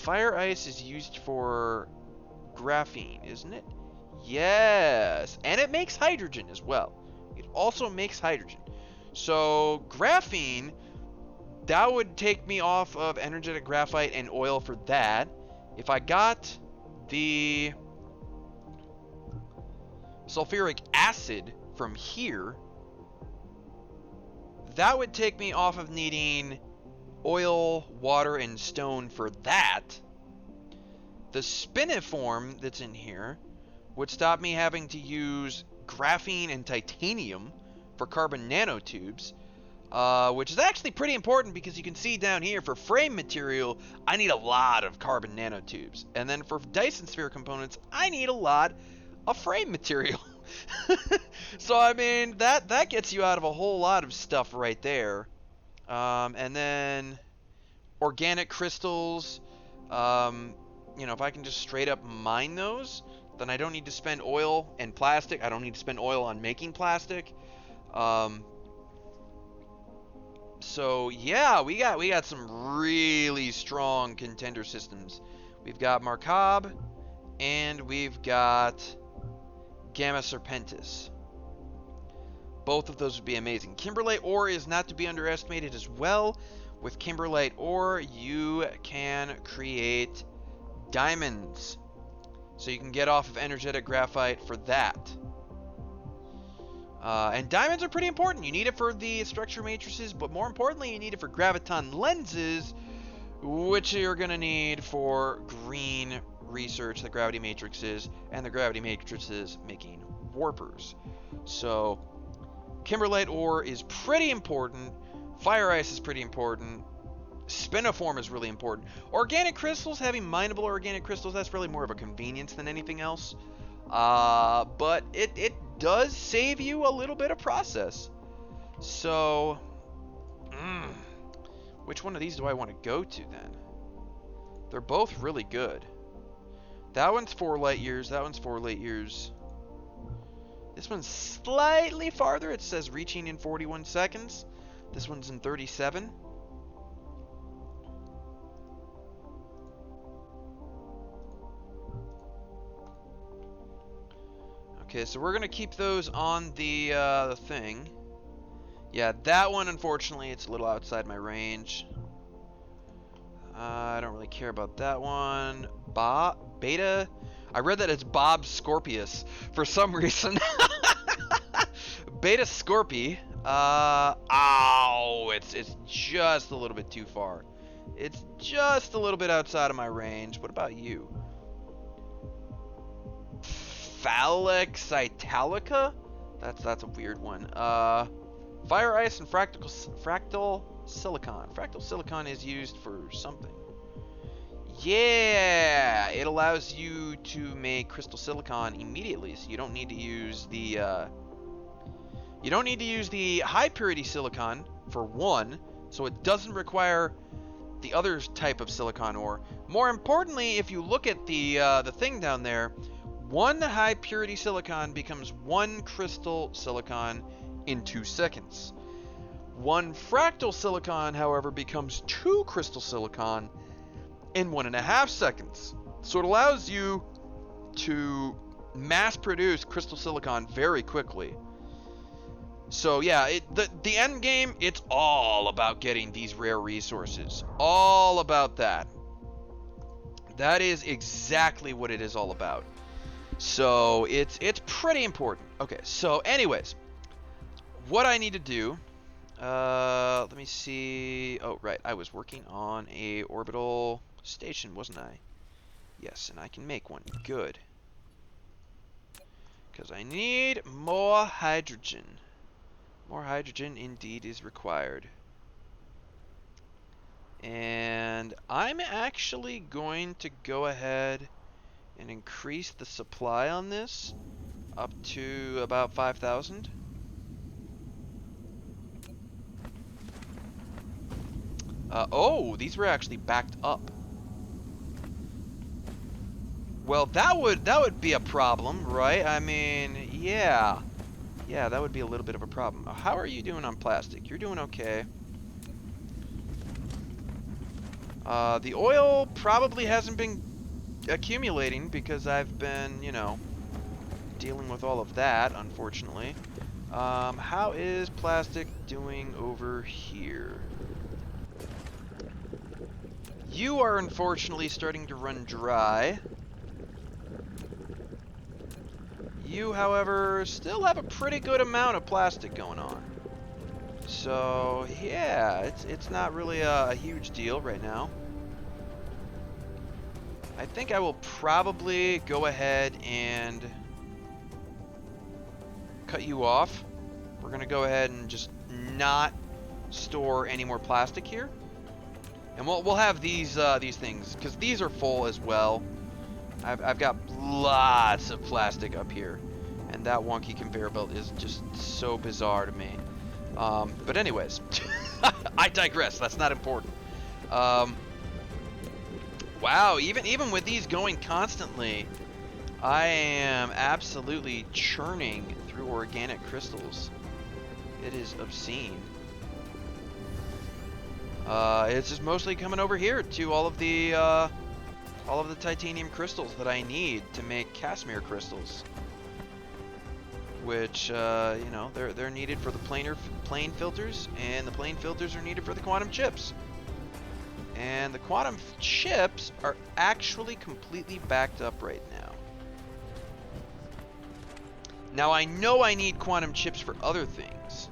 fire ice is used for graphene, isn't it? Yes, and it makes hydrogen as well. It also makes hydrogen. So graphene, that would take me off of energetic graphite and oil for that. If I got the sulfuric acid from here, that would take me off of needing oil, water, and stone for that. The spiniform that's in here would stop me having to use graphene and titanium for carbon nanotubes, which is actually pretty important because you can see down here for frame material, I need a lot of carbon nanotubes. And then for Dyson Sphere components, I need a lot of frame material. So, I mean, that gets you out of a whole lot of stuff right there. And then organic crystals, you know, if I can just straight up mine those, then I don't need to spend oil and plastic. I don't need to spend oil on making plastic. So yeah, we got some really strong contender systems. We've got Markab, and we've got Gamma Serpentis. Both of those would be amazing. Kimberlite ore is not to be underestimated as well. With Kimberlite ore, you can create diamonds. So you can get off of energetic graphite for that. And diamonds are pretty important. You need it for the structure matrices, but more importantly, you need it for graviton lenses, which you're going to need for green research, the gravity matrices, and the gravity matrices making warpers. So kimberlite ore is pretty important. Fire ice is pretty important. Spiniform is really important. Organic crystals, having mineable organic crystals, that's really more of a convenience than anything else. But it does save you a little bit of process. So, which one of these do I want to go to then? They're both really good. That one's 4 light years. That one's 4 light years. This one's slightly farther. It says reaching in 41 seconds. This one's in 37. Okay, so we're gonna keep those on the thing. Yeah, that one, unfortunately, it's a little outside my range. I don't really care about that one. Beta. I read that it's Bob Scorpius for some reason. Beta Scorpy. It's just a little bit too far. It's just a little bit outside of my range. What about you? Phallex Italica? That's a weird one. Fire ice and fractal silicon. Fractal silicon is used for something. Yeah, it allows you to make crystal silicon immediately, so you don't need to use the high purity silicon for one, so it doesn't require the other type of silicon ore. More importantly, if you look at the thing down there, one high purity silicon becomes 1 crystal silicon in 2 seconds. 1 fractal silicon, however, becomes 2 crystal silicon in 1.5 seconds. So it allows you to mass produce crystal silicon very quickly. So yeah, the end game, it's all about getting these rare resources. All about that. That is exactly what it is all about. So it's pretty important. Okay, so anyways, what I need to do, let me see. Oh, right, I was working on a orbital station, wasn't I? Yes, and I can make one. Good. Because I need more hydrogen. More hydrogen indeed is required. And I'm actually going to go ahead and increase the supply on this up to about 5,000. Oh, these were actually backed up. Well, that would be a problem, right? I mean, yeah. Yeah, that would be a little bit of a problem. How are you doing on plastic? You're doing okay. The oil probably hasn't been accumulating because I've been, you know, dealing with all of that, unfortunately. How is plastic doing over here? You are unfortunately starting to run dry. You, however, still have a pretty good amount of plastic going on. So, yeah, it's not really a huge deal right now. I think I will probably go ahead and cut you off. We're going to go ahead and just not store any more plastic here. And we'll have these things, because these are full as well. I've got lots of plastic up here. And that wonky conveyor belt is just so bizarre to me. But anyways, I digress. That's not important. Wow, even with these going constantly, I am absolutely churning through organic crystals. It is obscene. It's just mostly coming over here to all of the titanium crystals that I need to make Casimir crystals. Which, you know, they're needed for the plane filters, and the plane filters are needed for the quantum chips. And the quantum chips are actually completely backed up right now. Now, I know I need quantum chips for other things.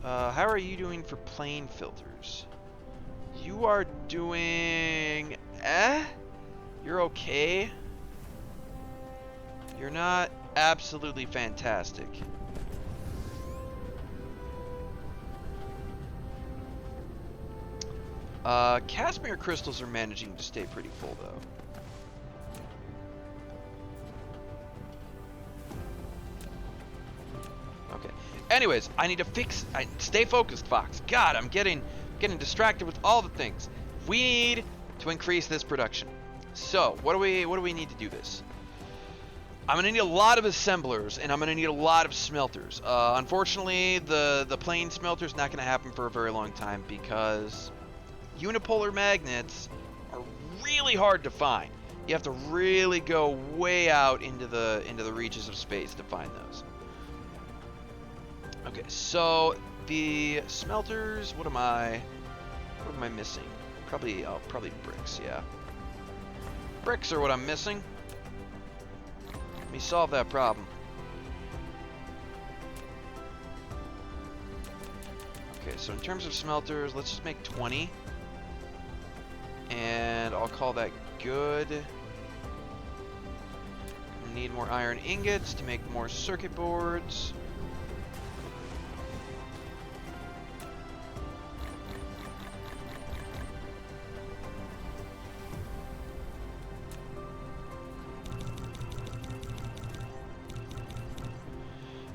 How are you doing for plane filters? You are doing... You're okay. You're not absolutely fantastic. Casimir crystals are managing to stay pretty full, though. Okay. Anyways, I need to fix... stay focused, Fox. God, I'm getting distracted with all the things. We need to increase this production. So, what do we need to do this? I'm going to need a lot of assemblers, and I'm going to need a lot of smelters. Unfortunately, the plain smelter is not going to happen for a very long time because unipolar magnets are really hard to find. You have to really go way out into the reaches of space to find those. Okay, so the smelters, what am I missing? Probably bricks, yeah. Bricks are what I'm missing. Let me solve that problem. Okay, so in terms of smelters, let's just make 20. And I'll call that good. I need more iron ingots to make more circuit boards.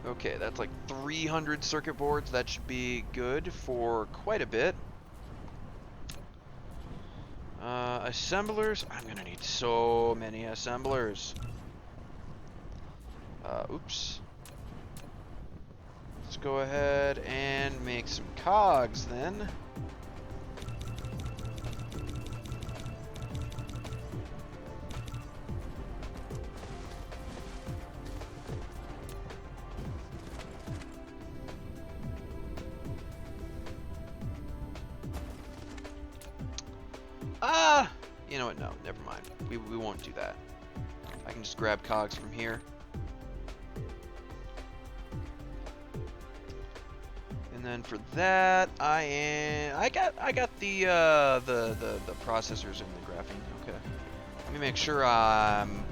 Okay, that's like 300 circuit boards. That should be good for quite a bit. Assemblers. I'm gonna need so many assemblers. Oops. Let's go ahead and make some cogs then. You know what? No, never mind. We won't do that. I can just grab cogs from here. And then for that, I got the processors in the graphene. Okay. Let me make sure I'm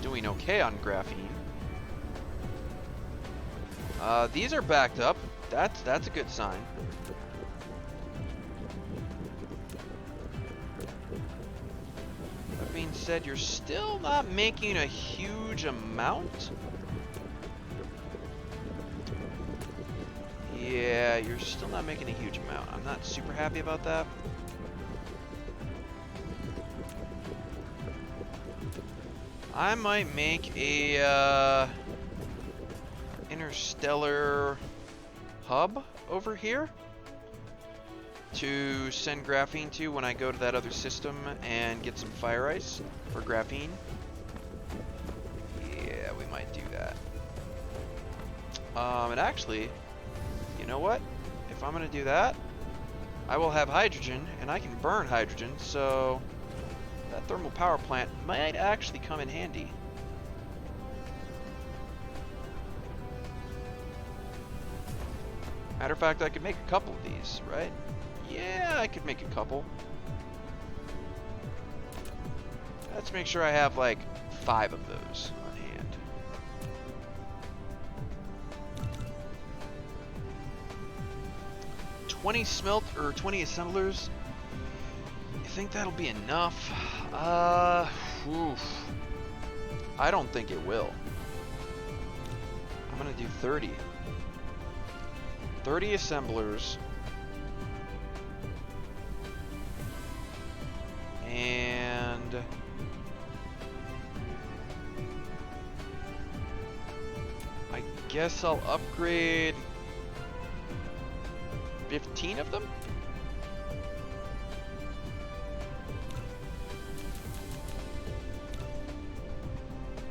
doing okay on graphene. These are backed up. That's a good sign. That being said, you're still not making a huge amount. Yeah, you're still not making a huge amount. I'm not super happy about that. I might make a interstellar hub over here. to send graphene to when I go to that other system and get some fire ice or graphene. Yeah, we might do that. And actually, you know what? If I'm gonna do that, I will have hydrogen, and I can burn hydrogen, so that thermal power plant might actually come in handy. Matter of fact, I could make a couple of these, right? Yeah, I could make a couple. Let's make sure I have like 5 of those on hand. $20 smelt or 20 assemblers. You think that'll be enough? Oof. I don't think it will. I'm gonna do 30. 30 assemblers. And I guess I'll upgrade 15 of them?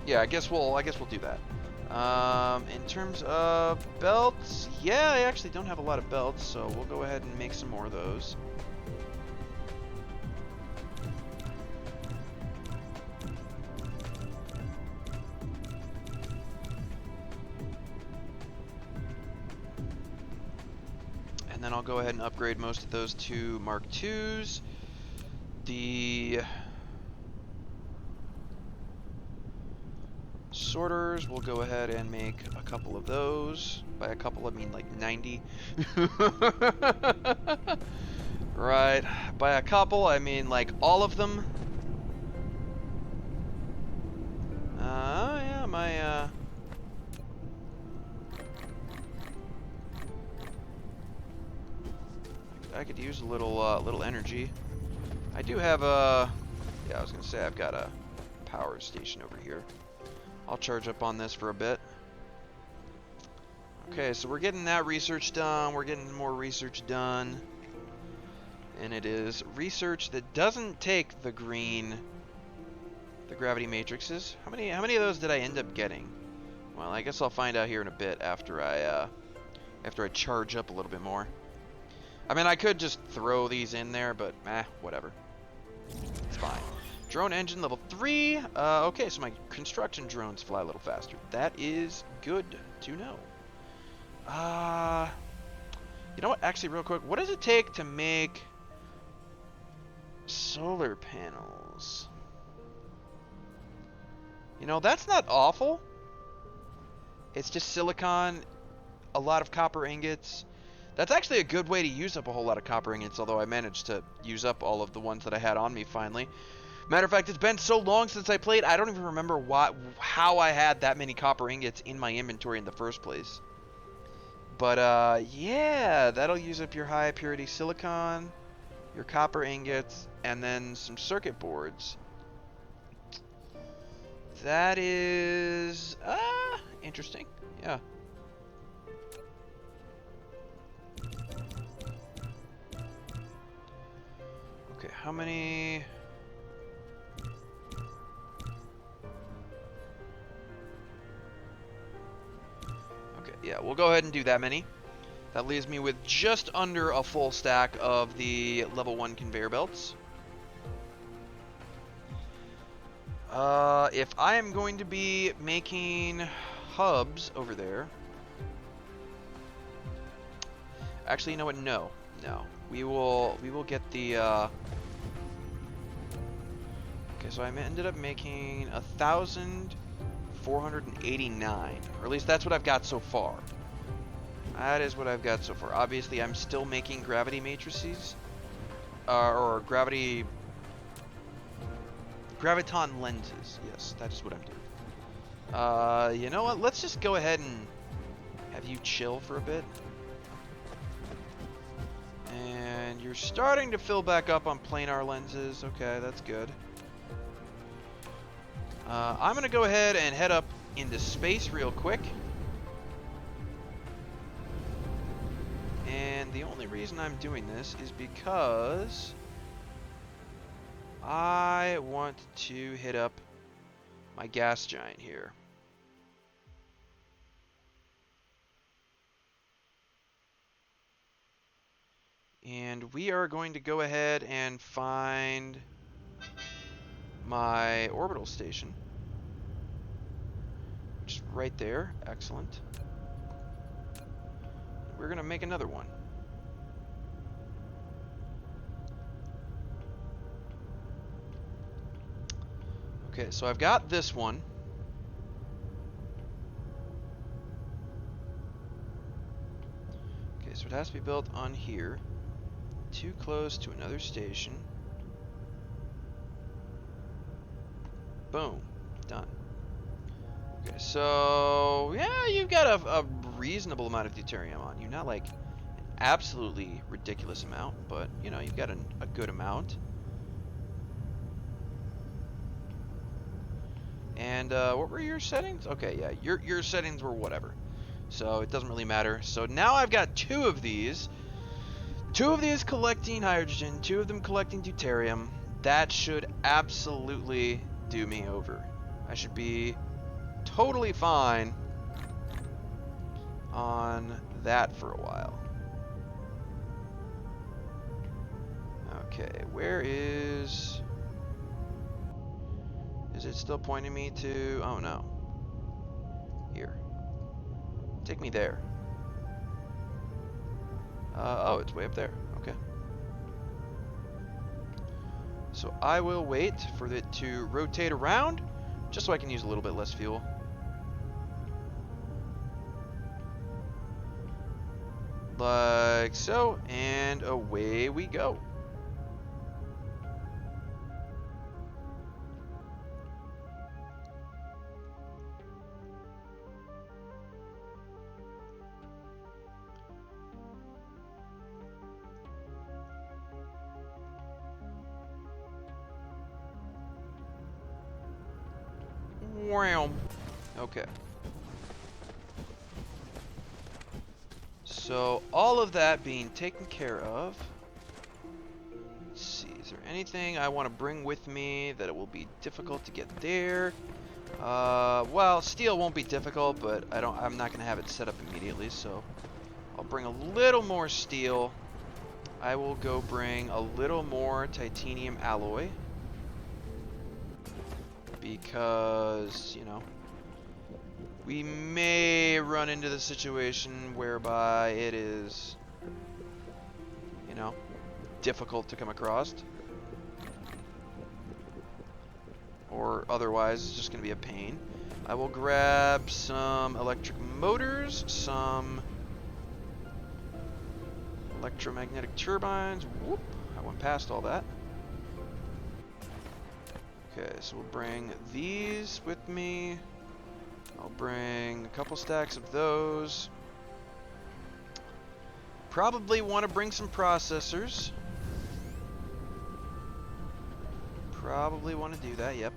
Yeah, I guess we'll do that. In terms of belts, yeah, I actually don't have a lot of belts, so we'll go ahead and make some more of those. And then I'll go ahead and upgrade most of those to Mark IIs. The sorters, we'll go ahead and make a couple of those. By a couple, I mean like 90. Right. By a couple, I mean like all of them. Yeah, my, I could use a little energy. I do have a, yeah, I was gonna say I've got a power station over here. I'll charge up on this for a bit. Okay, so we're getting that research done. We're getting more research done. And it is research that doesn't take the gravity matrices. How many of those did I end up getting? Well, I guess I'll find out here in a bit after I charge up a little bit more. I mean, I could just throw these in there, but whatever. It's fine. Drone engine level 3. Okay, so my construction drones fly a little faster. That is good to know. You know what? Actually, real quick, what does it take to make solar panels? You know, that's not awful. It's just silicon, a lot of copper ingots. That's actually a good way to use up a whole lot of copper ingots, although I managed to use up all of the ones that I had on me finally. Matter of fact, it's been so long since I played, I don't even remember how I had that many copper ingots in my inventory in the first place. But, yeah, that'll use up your high purity silicon, your copper ingots, and then some circuit boards. That is, interesting, yeah. Okay, how many... Okay, yeah, we'll go ahead and do that many. That leaves me with just under a full stack of the level 1 conveyor belts. If I am going to be making hubs over there... Actually, you know what? No. We will get the, Okay, so I ended up making 1,489. Or at least that's what I've got so far. That is what I've got so far. Obviously, I'm still making gravity matrices. Or graviton lenses. Yes, that is what I'm doing. You know what? Let's just go ahead and have you chill for a bit. And you're starting to fill back up on planar lenses. Okay, that's good. I'm going to go ahead and head up into space real quick. And the only reason I'm doing this is because I want to hit up my gas giant here. And we are going to go ahead and find my orbital station, which is right there. Excellent. We're going to make another one. Okay, so I've got this one. Okay, so it has to be built on here. Too close to another station. Boom. Done. Okay, so yeah, you've got a reasonable amount of deuterium on you. Not like an absolutely ridiculous amount, but you know, you've got a good amount. And what were your settings? Okay, yeah, your settings were whatever. So it doesn't really matter. So now I've got two of these. Two of these collecting hydrogen, two of them collecting deuterium. That should absolutely do me over. I should be totally fine on that for a while. Okay, where is... Is it still pointing me to... Oh no. Here. Take me there. Oh, it's way up there. Okay. So I will wait for it to rotate around, just so I can use a little bit less fuel. Like so, and away we go. Wow. Okay. So all of that being taken care of. Let's see, is there anything I want to bring with me that it will be difficult to get there? Well, steel won't be difficult, but I'm not going to have it set up immediately, so I'll bring a little more steel. I will go bring a little more titanium alloy. Because, you know, we may run into the situation whereby it is, you know, difficult to come across. Or otherwise, it's just going to be a pain. I will grab some electric motors, some electromagnetic turbines. Whoop, I went past all that. Okay, so we'll bring these with me. I'll bring a couple stacks of those. Probably want to bring some processors. Probably want to do that, yep.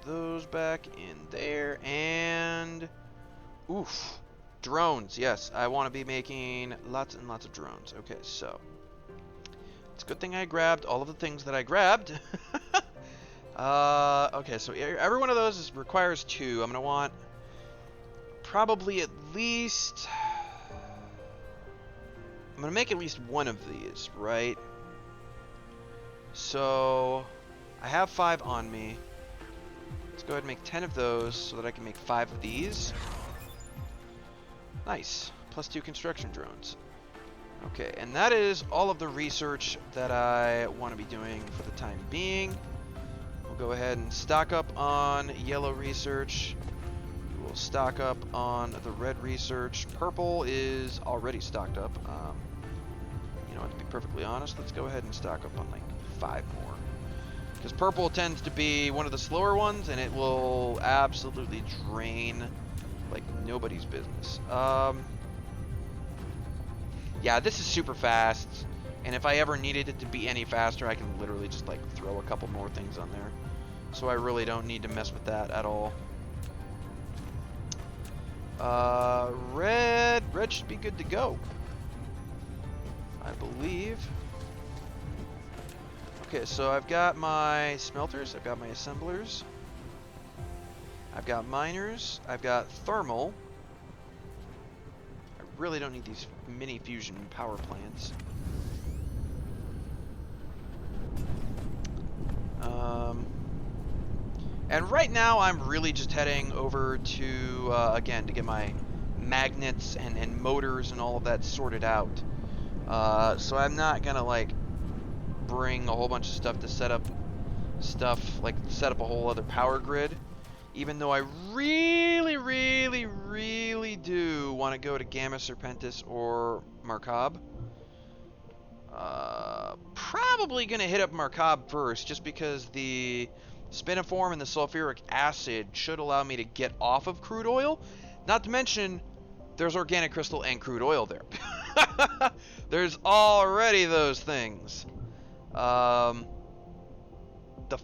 Those back in there, and oof, drones. Yes, I want to be making lots and lots of drones. Okay, so it's a good thing I grabbed all of the things that I grabbed. Okay, so every one of those requires 2. I'm gonna want probably at least, I'm gonna make at least 1 of these, right? So I have 5 on me. Let's go ahead and make 10 of those so that I can make 5 of these. Nice. Plus 2 construction drones. Okay, and that is all of the research that I want to be doing for the time being. We'll go ahead and stock up on yellow research. We'll stock up on the red research. Purple is already stocked up. You know what, to be perfectly honest, let's go ahead and stock up on like 5 more. Because purple tends to be one of the slower ones, and it will absolutely drain like nobody's business. Yeah, this is super fast, and if I ever needed it to be any faster, I can literally just like throw a couple more things on there. So I really don't need to mess with that at all. Red should be good to go, I believe. Okay, so I've got my smelters, I've got my assemblers, I've got miners, I've got thermal. I really don't need these mini fusion power plants. And right now I'm really just heading over to, again, to get my magnets and motors and all of that sorted out. So I'm not gonna like bring a whole bunch of stuff to set up set up a whole other power grid, even though I really do want to go to Gamma Serpentis or Markab. Probably gonna hit up Markab first, just because the spiniform and the sulfuric acid should allow me to get off of crude oil. Not to mention, there's organic crystal and crude oil there. There's already those things. The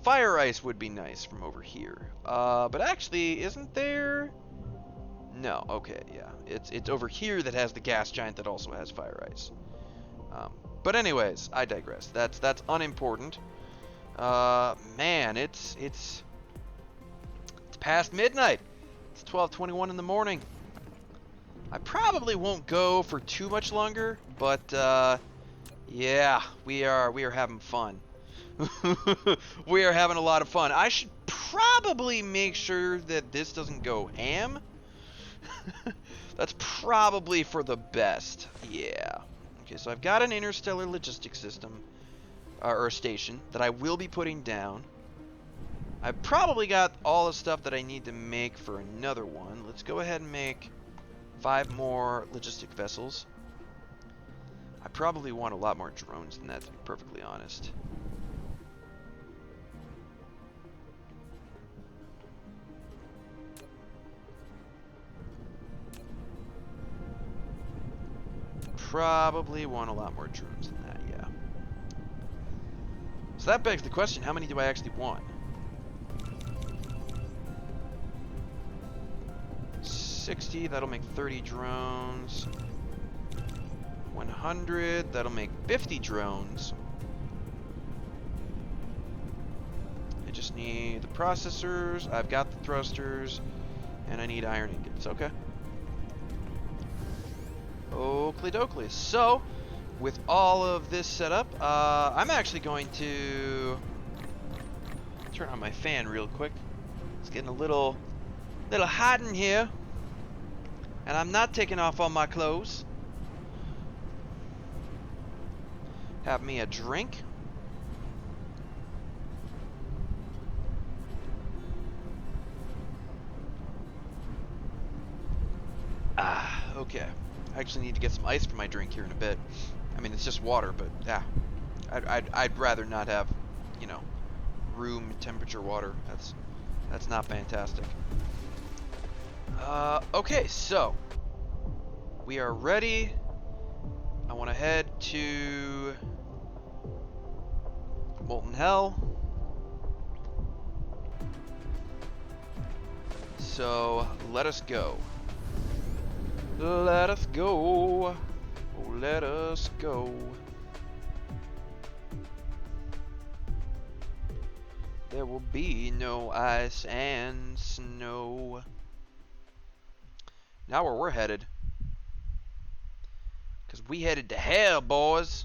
fire ice would be nice from over here. But actually, isn't there? No, okay, yeah. It's over here that has the gas giant that also has fire ice. But anyways, I digress. That's unimportant. Man, it's past midnight. It's 12:21 in the morning. I probably won't go for too much longer, but yeah, we are having fun. We are having a lot of fun. I should probably make sure that this doesn't go ham. That's probably for the best. Yeah. Okay, so I've got an interstellar logistics system, or station, that I will be putting down. I've probably got all the stuff that I need to make for another one. Let's go ahead and make 5 more logistic vessels. I probably want a lot more drones than that, to be perfectly honest. Probably want a lot more drones than that, yeah. So that begs the question, how many do I actually want? 60, that'll make 30 drones. 100, that'll make 50 drones. I just need the processors, I've got the thrusters, and I need iron ingots, okay. Oakley dokley. So, with all of this set up, I'm actually going to turn on my fan real quick. It's getting a little hot in here, and I'm not taking off all my clothes. Have me a drink. Okay. I actually need to get some ice for my drink here in a bit. I mean, it's just water, but yeah, I'd rather not have, you know, room temperature water. That's not fantastic. Okay, so we are ready. I want to head to Molten Hell. So let us go. Let us go. Oh, let us go. There will be no ice and snow. Now where we're headed. 'Cause we headed to hell, boys.